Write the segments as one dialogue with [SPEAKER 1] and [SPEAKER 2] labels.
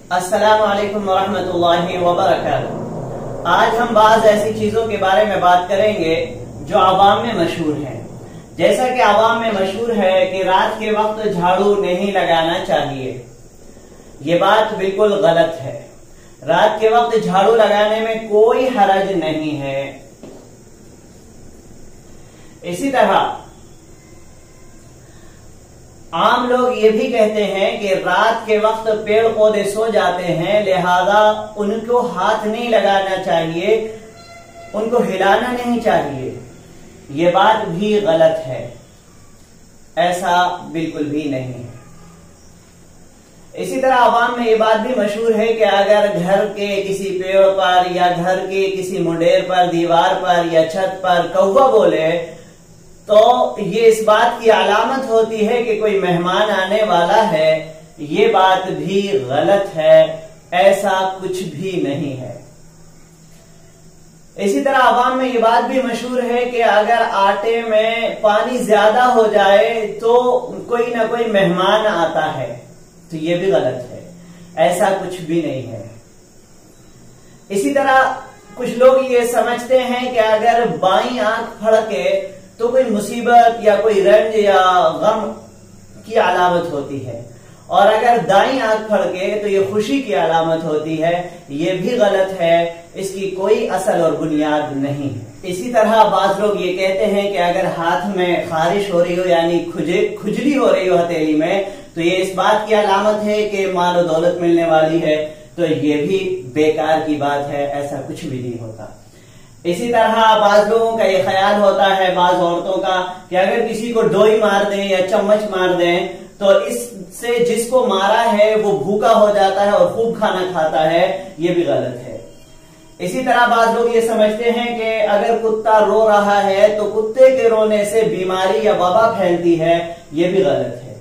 [SPEAKER 1] अस्सलाम वालेकुम वरहमतुल्लाहि वबरकातुहू। आज हम बाज ऐसी चीजों के बारे में बात करेंगे जो आवाम में मशहूर है। जैसा कि आवाम में मशहूर है कि रात के वक्त झाड़ू नहीं लगाना चाहिए, ये बात बिल्कुल गलत है। रात के वक्त झाड़ू लगाने में कोई हरज नहीं है। इसी तरह आम लोग ये भी कहते हैं कि रात के वक्त पेड़ पौधे सो जाते हैं, लिहाजा उनको हाथ नहीं लगाना चाहिए, उनको हिलाना नहीं चाहिए। ये बात भी गलत है, ऐसा बिल्कुल भी नहीं है। इसी तरह आवाम में ये बात भी मशहूर है कि अगर घर के किसी पेड़ पर या घर के किसी मुंडेर पर, दीवार पर या छत पर कौवा बोले तो ये इस बात की अलामत होती है कि कोई मेहमान आने वाला है। ये बात भी गलत है, ऐसा कुछ भी नहीं है। इसी तरह आवाम में ये बात भी मशहूर है कि अगर आटे में पानी ज्यादा हो जाए तो कोई ना कोई मेहमान आता है, तो ये भी गलत है, ऐसा कुछ भी नहीं है। इसी तरह कुछ लोग ये समझते हैं कि अगर बाईं आंख फड़के तो कोई मुसीबत या कोई रंज या गम की अलामत होती है, और अगर दाईं आंख फड़के तो ये खुशी की अलामत होती है। ये भी गलत है, इसकी कोई असल और बुनियाद नहीं है। इसी तरह बाज लोग ये कहते हैं कि अगर हाथ में खारिश हो रही हो यानी खुजली हो रही हो हथेली में, तो ये इस बात की अलामत है कि माल और दौलत मिलने वाली है। तो ये भी बेकार की बात है, ऐसा कुछ भी नहीं होता। इसी तरह बाज लोगों का ये ख्याल होता है, बाज औरतों का, कि अगर किसी को डोई मार दें या चम्मच मार दें तो इससे जिसको मारा है वो भूखा हो जाता है और खूब खाना खाता है। ये भी गलत है। इसी तरह बाज लोग ये समझते हैं कि अगर कुत्ता रो रहा है तो कुत्ते के रोने से बीमारी या वबा फैलती है। ये भी गलत है।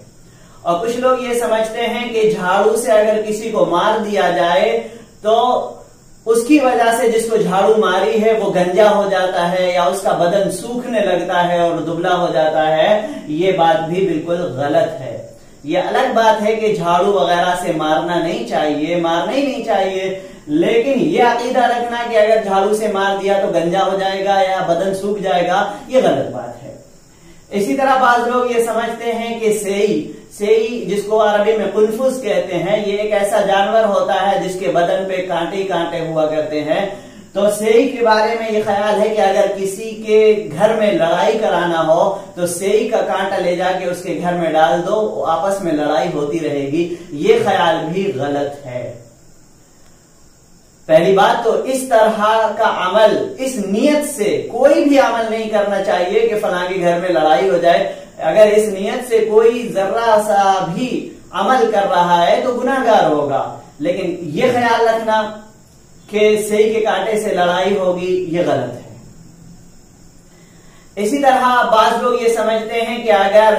[SPEAKER 1] और कुछ लोग ये समझते हैं कि झाड़ू से अगर किसी को मार दिया जाए तो उसकी वजह से जिसको झाड़ू मारी है वो गंजा हो जाता है या उसका बदन सूखने लगता है और दुबला हो जाता है। ये बात भी बिल्कुल गलत है। ये अलग बात है कि झाड़ू वगैरह से मारना नहीं चाहिए, मारना ही नहीं चाहिए, लेकिन ये अकीदा रखना कि अगर झाड़ू से मार दिया तो गंजा हो जाएगा या बदन सूख जाएगा, ये गलत बात है। इसी तरह बाज लोग ये समझते हैं कि सेई जिसको अरबी में कुनफुस कहते हैं, ये एक ऐसा जानवर होता है जिसके बदन पे कांटे कांटे हुआ करते हैं। तो सेई के बारे में ये ख्याल है कि अगर किसी के घर में लड़ाई कराना हो तो सेई का कांटा ले जाके उसके घर में डाल दो, आपस में लड़ाई होती रहेगी। ये ख्याल भी गलत है। पहली बात तो इस तरह का अमल, इस नियत से कोई भी अमल नहीं करना चाहिए कि फलां के घर में लड़ाई हो जाए। अगर इस नियत से कोई जर्रा सा भी अमल कर रहा है तो गुनाहगार होगा। लेकिन ये ख्याल रखना कि सेई के कांटे से लड़ाई होगी, ये गलत है। इसी तरह बाज लोग ये समझते हैं कि अगर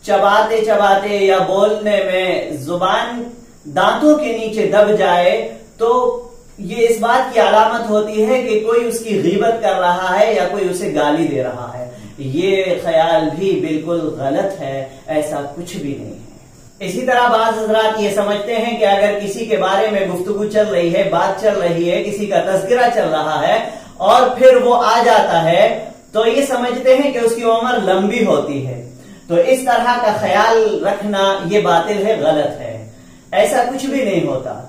[SPEAKER 1] चबाते चबाते या बोलने में जुबान दांतों के नीचे दब जाए तो ये इस बात की अलामत होती है कि कोई उसकी गीबत कर रहा है या कोई उसे गाली दे रहा है। ये ख्याल भी बिल्कुल गलत है, ऐसा कुछ भी नहीं है। इसी तरह बाज़ हज़रात ये समझते हैं कि अगर किसी के बारे में गुफ्तगू चल रही है, बात चल रही है, किसी का तज़किरा चल रहा है और फिर वो आ जाता है तो ये समझते हैं कि उसकी उम्र लंबी होती है। तो इस तरह का ख्याल रखना ये बातिल है, गलत है, ऐसा कुछ भी नहीं होता।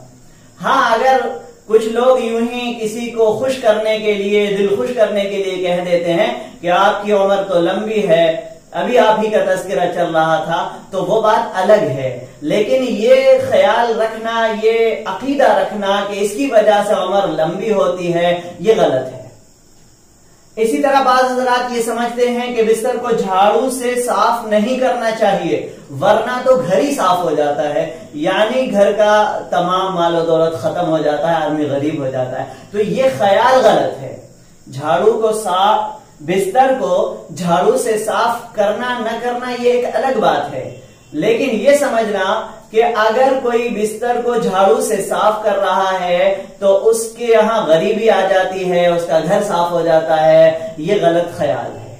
[SPEAKER 1] हाँ, अगर कुछ लोग यूं ही किसी को खुश करने के लिए, दिल खुश करने के लिए कह देते हैं कि आपकी उम्र तो लंबी है, अभी आप ही का तज़किरा चल रहा था, तो वो बात अलग है। लेकिन ये ख्याल रखना, ये अकीदा रखना कि इसकी वजह से उम्र लंबी होती है, ये गलत है। इसी तरह बाज़ हज़रात ये समझते हैं कि बिस्तर को झाड़ू से साफ नहीं करना चाहिए, वरना तो घर ही साफ हो जाता है, यानी घर का तमाम माल और दौलत खत्म हो जाता है, आदमी गरीब हो जाता है। तो ये ख्याल गलत है। झाड़ू को साफ, बिस्तर को झाड़ू से साफ करना न करना ये एक अलग बात है, लेकिन ये समझना कि अगर कोई बिस्तर को झाड़ू से साफ कर रहा है तो उसके यहाँ गरीबी आ जाती है, उसका घर साफ हो जाता है, ये गलत ख्याल है।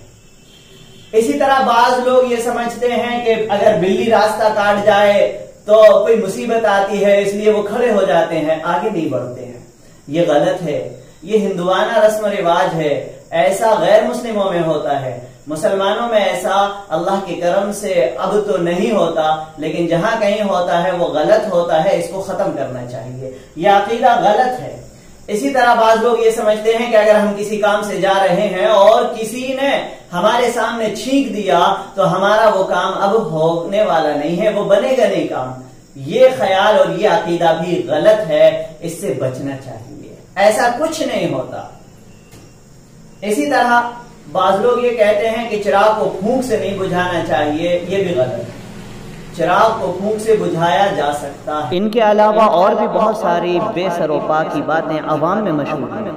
[SPEAKER 1] इसी तरह बाज लोग ये समझते हैं कि अगर बिल्ली रास्ता काट जाए تو کوئی مصیبت آتی ہے اس لیے وہ کھڑے ہو جاتے ہیں، آگے نہیں بڑھتے ہیں. یہ غلط ہے، یہ ہندوانہ رسم و رواج ہے. ایسا غیر مسلموں میں ہوتا ہے، مسلمانوں میں ایسا اللہ کے کرم سے اب تو نہیں ہوتا، لیکن جہاں کہیں ہوتا ہے وہ غلط ہوتا ہے. اس کو ختم کرنا چاہیے، یہ عقیدہ غلط ہے. اسی طرح بعض لوگ یہ سمجھتے ہیں کہ اگر ہم کسی کام سے جا رہے ہیں اور کسی نے ہمارے سامنے چھینک دیا تو ہمارا وہ کام اب ہونے والا نہیں ہے، وہ بنے گا نہیں کام. یہ خیال اور یہ عقیدہ بھی غلط ہے، اس سے بچنا چاہیے. ایسا کچھ نہیں ہوتا. اسی طرح بعض لوگ یہ کہتے ہیں کہ چراغ کو پھونک سے نہیں بجھانا چاہیے، یہ بھی غلط ہے. چراغ کو پھونک سے بجھایا جا سکتا ہے.
[SPEAKER 2] ان کے علاوہ اور بھی بہت ساری بے سر و پا کی باتیں عوام میں مشہور ہیں،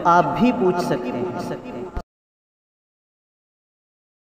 [SPEAKER 2] آپ بھی پوچھ سکتے ہیں.